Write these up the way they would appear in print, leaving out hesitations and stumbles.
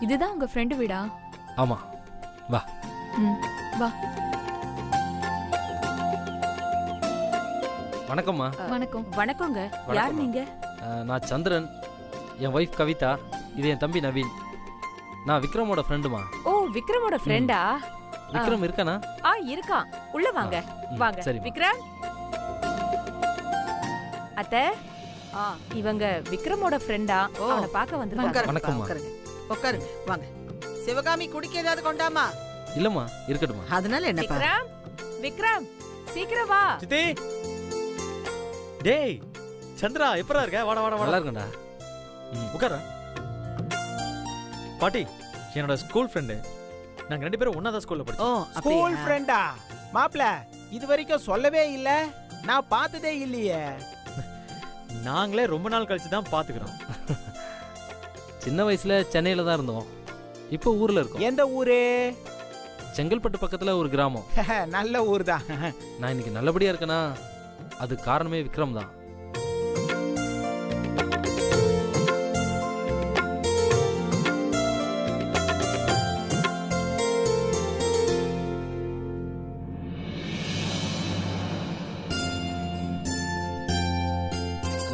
இதுதான் உங்க ஃப்ரெண்டு வீடா? ஆமா, வா. வா. வணக்கம்மா. வணக்கம். வணக்கங்க. யார் நீங்க? நான் சந்திரன், என் வைஃப் கவிதா, இது என் தம்பி நவீன். நான் விக்ரமோட ஃப்ரெண்டுமா. ஓ, விக்ரமோட ஃப்ரெண்டா? விக்ரம் இருக்கானா? இருக்கான். உள்ள வாங்க. வாங்க. சரி விக்ரம். அத்தை, இவங்க விக்ரமோட ஃப்ரெண்டா? அவனை பார்க்க வந்திருக்காங்க. வணக்கம்மா. உட்காருங்க, வாங்க. சிவகாமி குடிக்க ஏதாவது கொண்டாமா? இல்லம்மா, இருக்கட்டுமா. அதனால என்னப்பா? விக்ரம், விக்ரம், சீக்கிரம் வா. சித்தி. டேய் சந்திரா, எப்பரா இருக்க? வாடா வாடா வாடா. நல்லா இருக்கேன்டா. உட்கார. பாட்டி, என்னோட ஸ்கூல் ஃப்ரெண்டு. நாங்க 2 பேரும் ஒண்ணா தான் ஸ்கூல்ல படிச்சோம். ஸ்கூல் ஃப்ரெண்டா? மாப்ள, இது வரைக்கும் சொல்லவே இல்ல. நான் பார்த்ததே இல்லையே. நாங்களே ரொம்ப நாள் கழிச்சு தான் பாத்துக்கிறோம். சின்ன வயசுல சென்னையில தான் இருந்தோம். இப்போ ஊர்ல இருக்கோம். எந்த ஊரு? செங்கல்பட்டு பக்கத்துல ஒரு கிராமம். நல்ல ஊர் தான். நான் இன்னைக்கு நல்லபடியா இருக்கேனா அது காரணமே விக்ரம் தான்.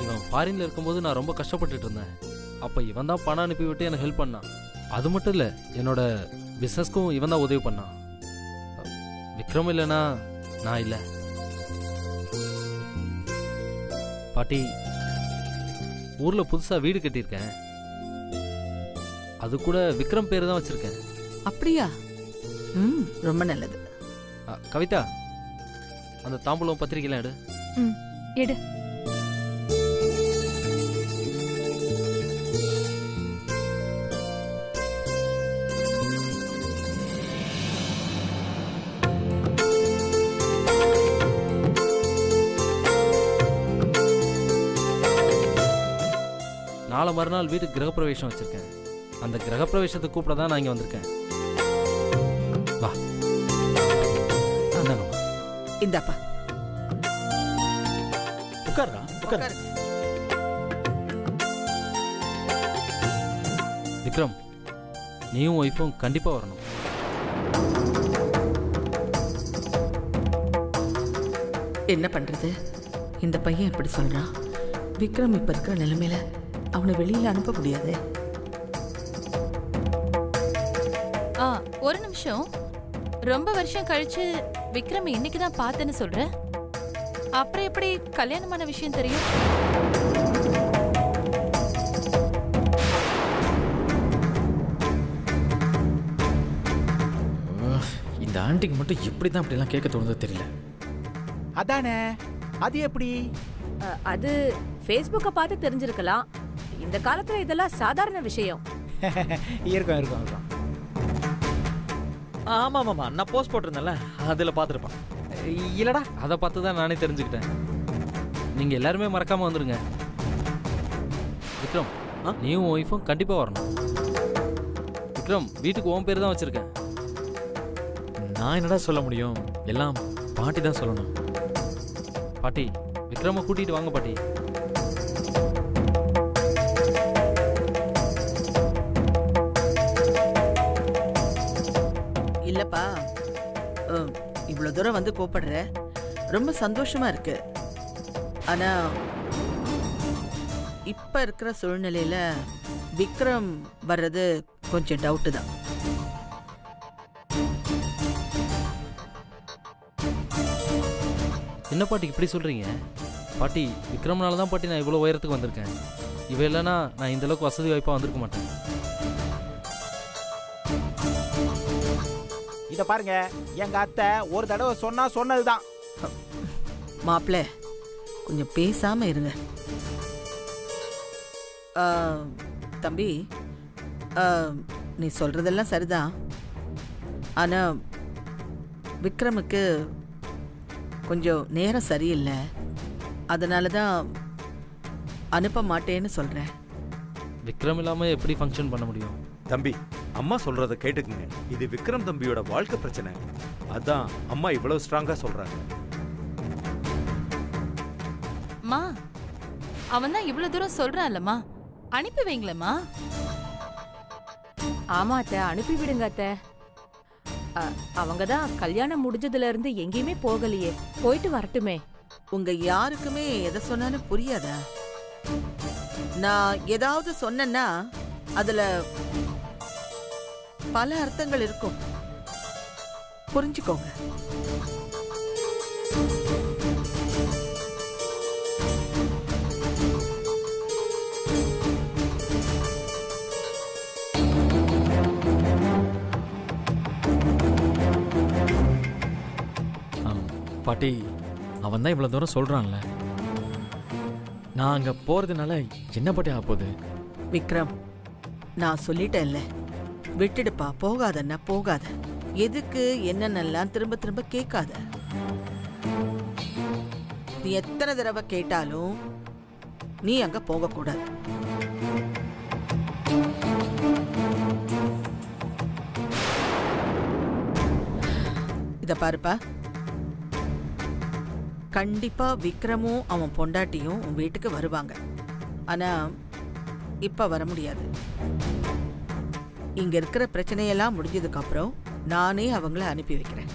இவன் ஃபாரின்ல இருக்கும்போது நான் ரொம்ப கஷ்டப்பட்டுட்டு இருந்தேன். அப்ப இவன் தான் பணம் அனுப்பி விட்டு எனக்கு ஹெல்ப் பண்ணான். அது மட்டும் இல்ல, என்னோட பிசினஸ்க்கும் இவன் தான் உதவி பண்ணான். விக்ரம் இல்லைன்னா நான் இல்லை. பாட்டி, ஊர்ல புதுசா வீடு கட்டியிருக்கேன். அது கூட விக்ரம் பேரு தான் வச்சிருக்கேன். அப்படியா? ரொம்ப நல்லது. கவிதா, அந்த தாம்பூலம் பத்திரிக்கைலாம் எடு. எடு. நாளை மறுநாள் வீட்டுக்கு கிரகப்பிரவேசம் வச்சிருக்கேன். அந்த கிரகப்பிரவேசத்தை கூப்பிட தான் நான் இங்க வந்திருக்கேன். வா. இந்தாப்பா. உட்கார்றா, உட்கார். விக்ரம், நீயும் ஒய்ஃபும் கண்டிப்பா வரணும். என்ன பண்றது? இந்த பையன் இப்படி சொல்றான். விக்ரம் இப்ப இருக்கிற நிலைமையில அவனை வெளியில அனுப்ப முடியாது. ஒரு நிமிஷம். ரொம்ப வருஷம் கழிச்சு விக்ரம் இன்னைக்கு தான் பார்த்தேன்னு சொல்ற. அப்புறம் எப்படி கல்யாணமான விஷயம் தெரியும்? இந்த ஆண்டிக்கு மட்டும் எப்படி தான் அப்படிலாம் கேட்க தோணுதோ தெரியல. அதானே, அது எப்படி? அது Facebook'ை பார்த்து தெரிஞ்சிருக்கலாம். இந்த காலத்துல இதெல்லாம் சாதாரண விஷயம். இருக்கும் இருக்கும் இருக்கும். ஆமா ஆமா, நான் போஸ்ட் போட்டிருந்தேன்ல, அதுல பாத்துருப்பான். இல்லடா, அதை பார்த்து தான் நானே தெரிஞ்சுக்கிட்டேன். நீங்க எல்லாருமே மறக்காம வந்துருங்க. விக்ரம், நீயும் ஒய்ஃபும் கண்டிப்பா வரணும். விக்ரம், வீட்டுக்கு உன் பேர் தான் வச்சிருக்கேன். நான் என்னடா சொல்ல முடியும்? எல்லாம் பாட்டி தான் சொல்லணும். பாட்டி, விக்ரம கூட்டிட்டு வாங்க பாட்டி. இல்லப்பா, இவ்வளவு தூரம் வந்து கூப்பிடுற, ரொம்ப சந்தோஷமா இருக்கு. ஆனா இப்ப இருக்கிற சூழ்நிலையில விக்ரம் வர்றது கொஞ்சம் டவுட் தான். என்ன பாட்டி இப்படி சொல்றீங்க? பாட்டி, விக்ரம்னால தான் பாட்டி நான் இவ்வளோ உயரத்துக்கு வந்திருக்கேன். இவ இல்லைன்னா நான் இந்த அளவுக்கு வசதி வாய்ப்பாக வந்திருக்க மாட்டேன். இத பாருங்க, எங்க அத்தை ஒரு தடவை சொன்னா சொன்னதுதான். மாப்பிள்ள, கொஞ்சம் பேசாம இருங்க. தம்பி, நீ சொல்றதெல்லாம் சரிதான். ஆனா விக்ரமுக்கு கொஞ்சம் நேரம் சரியில்லை. அதனால தான் அனுப்ப மாட்டேன்னு சொல்றேன். விக்ரம் இல்லாமல் எப்படி ஃபங்க்ஷன் பண்ண முடியும்? தம்பி, அம்மா சொல்றத கேட்டுக்குங்க. இது விக்ரம் தம்பியோட வாழ்க்கை பிரச்சனை. அதான் அம்மா இவ்வளவு ஸ்ட்ராங்கா சொல்றாங்க. மா, அவன் தான் இவ்வளவு தூரம் சொல்றான்லம்மா, அனுப்பி வைங்களேம்மா. ஆமா அத்தை, அனுப்பி விடுங்க அத்தை. அவங்க தான் கல்யாணம் முடிஞ்சதுல இருந்து எங்கேயுமே போகலையே, போயிட்டு வரட்டுமே. உங்க யாருக்குமே எதை சொன்னாலும் புரியாதா? நான் ஏதாவது சொன்னேன்னா அதுல பல அர்த்தங்கள் இருக்கும், புரிஞ்சுக்கோங்க. பாட்டி, அவன் தான் இவ்வளோ தூரம் சொல்கிறான்ல, நான் அங்கே போகிறதுனால என்ன பாட்டி ஆக போகுது? விக்ரம், நான் சொல்லிட்டேன்ல, விட்டுடுப்பா, போகாதன்னா போகாத. எதுக்கு என்னென்னலாம் திரும்ப திரும்ப கேட்காத. நீ எத்தனை தடவை கேட்டாலும் நீ அங்க போகக்கூடாது. இத பாருப்பா, கண்டிப்பா விக்ரமும் அவன் பொண்டாட்டியும் உன் வீட்டுக்கு வருவாங்க. ஆனா இப்ப வர முடியாது. இங்க இருக்கிற பிரச்சனையெல்லாம் முடிஞ்சதுக்கு அப்புறம் நானே அவங்கள அனுப்பி வைக்கிறேன்.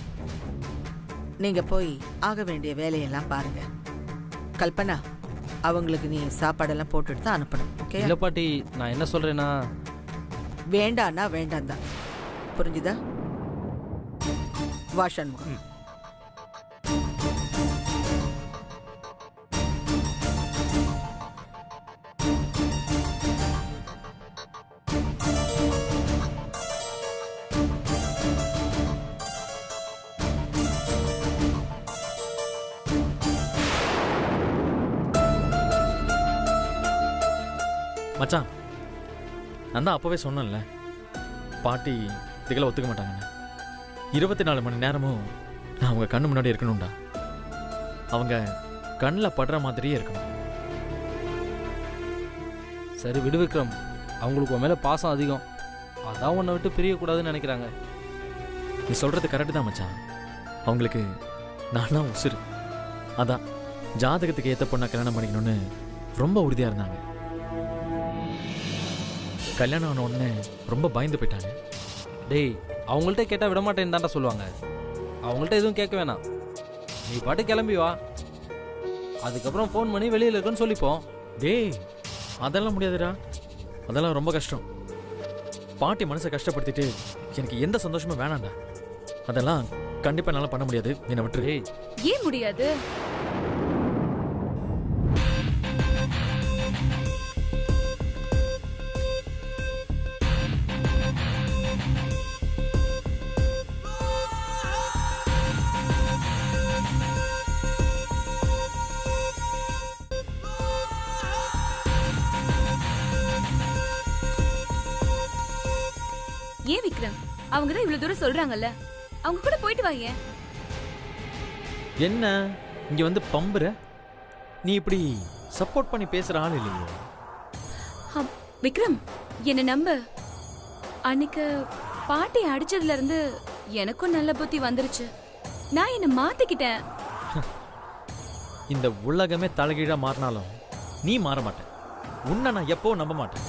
நீங்க போய் ஆக வேண்டிய வேலையெல்லாம் பாருங்க. கல்பனா, அவங்களுக்கு நீ சாப்பாடெல்லாம் போட்டுட்டு தான் அனுப்பணும். ஓகே? இல்ல பாட்டி, நான் என்ன சொல்றேன்னா, வேண்டான்னா வேண்டாம் தான், புரிஞ்சுதா? வாஷன். மச்சான், நான் தான் அப்போவே சொன்னேன்ல, பாட்டி இதுக்கெல்லாம் ஒத்துக்க மாட்டாங்கன்னு. 24 மணி நேரமும் நான் அவங்க கண்ணு முன்னாடி இருக்கணும்டா. அவங்க கண்ணில் படுற மாதிரியே இருக்கணும். சரி விடு விக்ரம், அவங்களுக்கு உன் மேலே பாசம் அதிகம், அதான் உன்னை விட்டு பிரியக்கூடாதுன்னு நினைக்கிறாங்க. நீ சொல்கிறது கரெக்டு தான் மச்சான். அவங்களுக்கு நான் தான் உசுறு. அதான் ஜாதகத்துக்கு ஏற்ற பொண்ணை கல்யாணம் பண்ணிக்கணும்னு ரொம்ப உறுதியாக இருந்தாங்க. கல்யாணம் ஆன உடனே ரொம்ப பயந்து போயிட்டாங்க. டேய், அவங்கள்ட்ட கேட்டால் விட மாட்டேன்னு தான்டா சொல்லுவாங்க. அவங்கள்ட்ட எதுவும் கேட்க வேணாம், நீ பாட்டு கிளம்பி வா, அதுக்கப்புறம் ஃபோன் பண்ணி வெளியில் இருக்குன்னு சொல்லிப்போம். டேய், அதெல்லாம் முடியாதுடா, அதெல்லாம் ரொம்ப கஷ்டம். பாட்டி மனசை கஷ்டப்படுத்திட்டு எனக்கு எந்த சந்தோஷமும் வேணாண்டா. அதெல்லாம் கண்டிப்பாக என்னால் பண்ண முடியாது, என்னை விட்டுரு. ஏன் முடியாது? ஏன் விக்ரம், அவங்க தான் இவ்வளவு தூரம் சொல்றாங்கல்ல, அவங்க கூட போயிட்டு வாங்க. என்ன இங்க வந்து பம்புற? நீ இப்படி சப்போர்ட் பண்ணி பேசுற ஆள் இல்லையே. விக்ரம், என்ன நம்ப. அன்னைக்கு பாட்டி அடிச்சதுல இருந்து எனக்கும் நல்ல புத்தி வந்துருச்சு. நான் என்ன மாத்திக்கிட்டேன். இந்த உலகமே தலைகீழா மாறினாலும் நீ மாற மாட்ட. உன்னை நான் எப்போ நம்ப மாட்டேன்.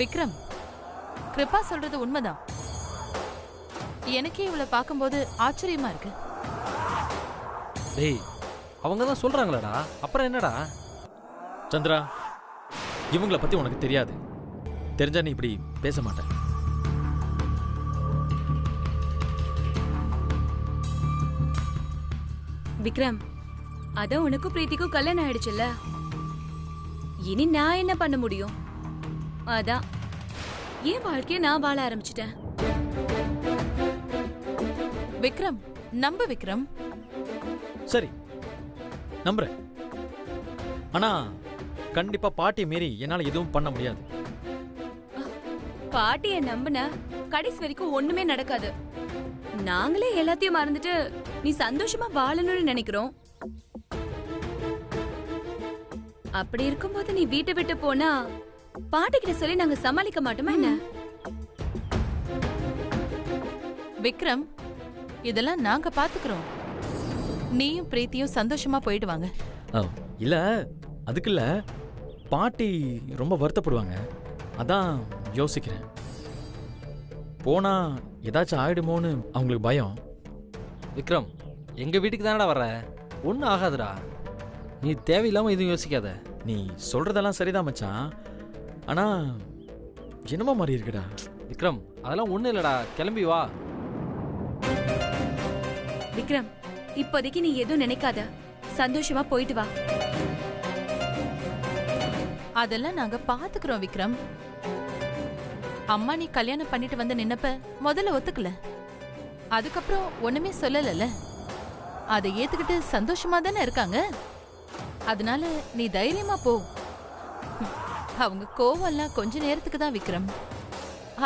விக்ரம், கிருபா சொல்றது உண்மைதான். எனக்கே இவளை பார்க்கும்போது ஆச்சரியமா இருக்கு. டேய், அவங்க தான் சொல்றாங்களடா, அப்புறம் என்னடா? சந்திரா, இவங்களை பத்தி உனக்கு தெரியாது. தெரிஞ்சா நீ இப்படி பேச மாட்ட. விக்ரம், அதான் உனக்கும் பிரீத்திக்கும் கல்யாணம் ஆயிடுச்சுல்ல, இனி நான் என்ன பண்ண முடியும்? அதான் என் வாழ்க்கைய நான் வாழ ஆரம்பிச்சிட்டேன். விக்ரம், நம்ப விக்ரம். சரி, நம்புறேன். ஆனா கண்டிப்பா பாட்டியை மீறி என்னால எதுவும் பண்ண முடியாது. பாட்டிய நம்பின கடைசி வரைக்கும் ஒண்ணுமே நடக்காது. நாங்களே எல்லாத்தையும் மறந்துட்டு நீ சந்தோஷமா வாழணும்னு நினைக்கிறோம். அப்படி இருக்கும்போது நீ வீட்டை விட்டு போனா பாட்டி கிட்ட சொல்லி நாங்க சமாளிக்க மாட்டோமா என்ன? விக்ரம், இதெல்லாம் நாங்க பாத்துக்கிறோம். நீயும் பிரீத்தியும் சந்தோஷமா போயிட்டு வாங்க. இல்ல, அதுக்கு இல்ல, பாட்டி ரொம்ப வருத்தப்படுவாங்க. அதான் யோசிக்கிறேன். போனா ஏதாச்சும் ஆயிடுமோன்னு அவங்களுக்கு பயம். விக்ரம், எங்கள் வீட்டுக்கு தானடா வர்ற, ஒன்றும் ஆகாதுடா. நீ தேவையில்லாமல் எதுவும் யோசிக்காத. நீ சொல்றதெல்லாம் சரிதான் மச்சான், ஆனா என்னமோ மாதிரி இருக்குடா. விக்ரம், அதெல்லாம் ஒன்றும் இல்லைடா, கிளம்பி வா. விக்ரம், இப்போதைக்கு நீ எதுவும் நினைக்காத, சந்தோஷமா போயிட்டு வா. அதெல்லாம் நாங்க பாத்துக்கிறோம் விக்ரம். அம்மா நீ கல்யாணம் பண்ணிட்டு வந்து நின்னப்ப முதல்ல ஒத்துக்கல, அதுக்கப்புறம் ஒண்ணுமே சொல்லல. அதை ஏத்துக்கிட்டு சந்தோஷமா தானே இருக்காங்க. அதனால நீ தைரியமா போ. அவங்க கோவம் எல்லாம் கொஞ்ச நேரத்துக்கு தான் விக்ரம்.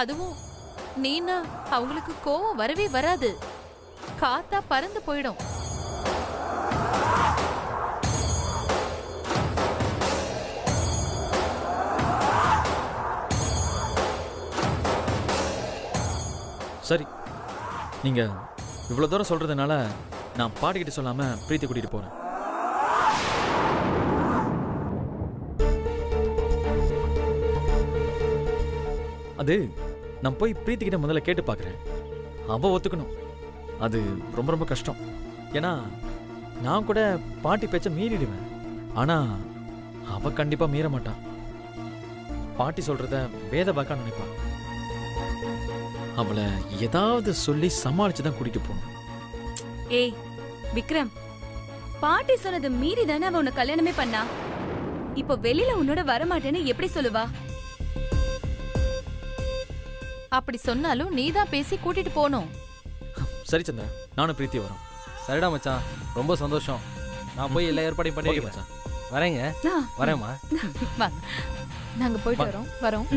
அதுவும் நீனா அவங்களுக்கு கோவம் வரவே வராது, காத்தா பறந்து போயிடும். சரி, நீங்க இவ்வளவு தூரம் சொல்றதுனால நான் பாட்டிக்கிட்ட சொல்லாம பிரீத்தி கூட்டிட்டு போறேன். அது நான் போய் பிரீத்தி கிட்ட முதல்ல கேட்டு பார்க்குறேன். அவ ஒத்துக்கணும், அது ரொம்ப ரொம்ப கஷ்டம். ஏன்னா நான் கூட பாட்டி பேச்ச மீறிடுவேன், ஆனா அவ கண்டிப்பா மீற மாட்டான். பாட்டி சொல்றத வேத வாக்கா நினைப்பான். அவளை ஏதாவது சொல்லி சமாளிச்சு தான் கூட்டிட்டு போகணும். ஏய் விக்ரம், பாட்டி சொன்னது மீறி தானே அவ உன்னை கல்யாணமே பண்ணா. இப்போ வெளியில உன்னோட வரமாட்டேன்னு எப்படி சொல்லுவா? அப்படி சொன்னாலும் நீ தான் பேசி கூட்டிட்டு போகணும். சரி சந்திரா, நானும் பிரீத்தி வரோம். சரிடா மச்சான், ரொம்ப சந்தோஷம். நான் போய் எல்லா ஏற்பாடையும் ஓகே பண்ணி மச்சான். வரேங்க. வரேம்மா. வாங்க, நாங்க போயிட்டு வரோம்.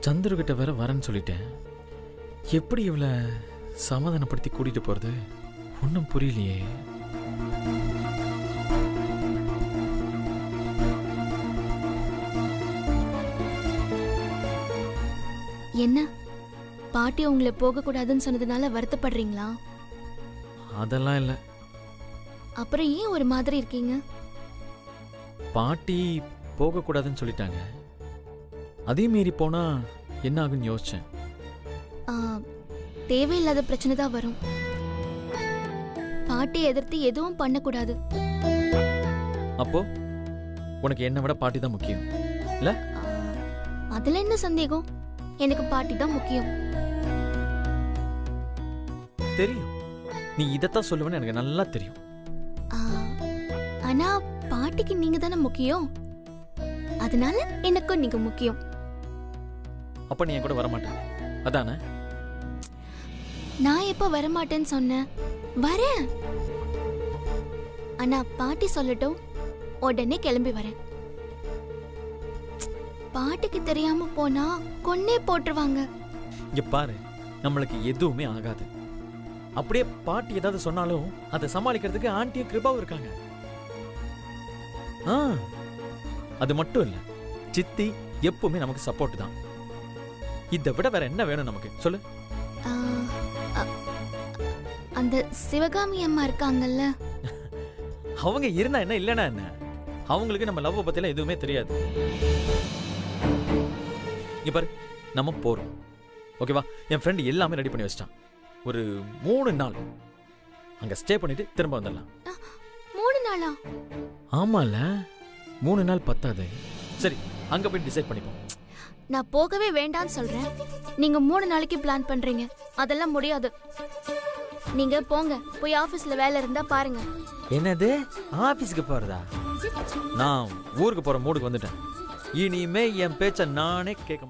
சந்துரு கிட்ட வேற வரேன்னு சொல்லிட்டேன். எப்படி இவளை சமாதானப்படுத்தி கூட்டிட்டு போறது ஒன்றும் புரியலையே. என்ன பாட்டி உங்களை போக கூடாதுன்னு சொன்னதுனால வருத்தப்படுறீங்களா? அதெல்லாம் இல்லை. அப்புறம் ஏன் ஒரு மாதிரி இருக்கீங்க? பாட்டி போகக்கூடாதுன்னு சொல்லிட்டாங்க, அதே மீறி போனா என்ன ஆகுன்னு யோசிச்சேன். தேவையில்லாத பிரச்சனை தான் வரும். பாட்டியை எதிர்த்து எதுவும் பண்ணக்கூடாது. அப்போ உனக்கு என்னை விட பாட்டி தான் முக்கியம் இல்ல? அதுல என்ன சந்தேகம்? எனக்கு பாட்டி தான் முக்கியம். தெரியும், நீ இதைத்தான் சொல்லுவேன்னு எனக்கு நல்லா தெரியும். ஆனா பாட்டிக்கு நீங்க தானே முக்கியம், அதனால எனக்கும் நீங்க முக்கியம். அப்ப நீ என் கூட வரமாட்டேன் அதானே? நான் எப்ப வரமாட்டேன்னு சொன்னேன்? வரேன். ஆனா பாட்டி சொல்லட்டும், உடனே கிளம்பி வரேன். பாட்டிக்கு தெரியாம போனா கொன்னே போட்டுருவாங்க. இங்க பாரு, நம்மளுக்கு எதுவுமே ஆகாது. அப்படியே பாட்டி ஏதாவது சொன்னாலும் அதை சமாளிக்கிறதுக்கு ஆண்டியும் கிருபாவும் இருக்காங்க. அது மட்டும் இல்ல, சித்தி எப்பவுமே நமக்கு சப்போர்ட் தான். இதை விட வேற என்ன வேணும் நமக்கு சொல்லு? அந்த சிவகாமி அம்மா இருக்காங்கல்ல, அவங்க இருந்தா என்ன இல்லைன்னா என்ன, அவங்களுக்கு நம்ம லவ் பத்திலாம் எதுவுமே தெரியாது. இங்க பாரு, நம்ம போறோம் ஓகேவா? என் ஃப்ரெண்ட் எல்லாமே ரெடி பண்ணி வச்சிட்டான். ஒரு 3 நாள் அங்க ஸ்டே பண்ணிட்டு திரும்ப வந்துடலாம். 3 நாளா? ஆமால, 3 நாள் பத்தாது. சரி, அங்க போய் டிசைட் பண்ணிப்போம். நான் போகவே வேண்டாம்னு சொல்றேன். நீங்க 3 நாளைக்கு பிளான் பண்றீங்க, அதெல்லாம் முடியாது. நீங்க போங்க, போய் ஆபீஸ்ல வேலை இருந்தா பாருங்க. என்னது, ஆபீஸ்க்கு போறதா? நான் ஊருக்கு போற மூடுக்கு வந்துட்டேன். இனிமே என் பேச்ச நானே கேட்க மாட்டேன்.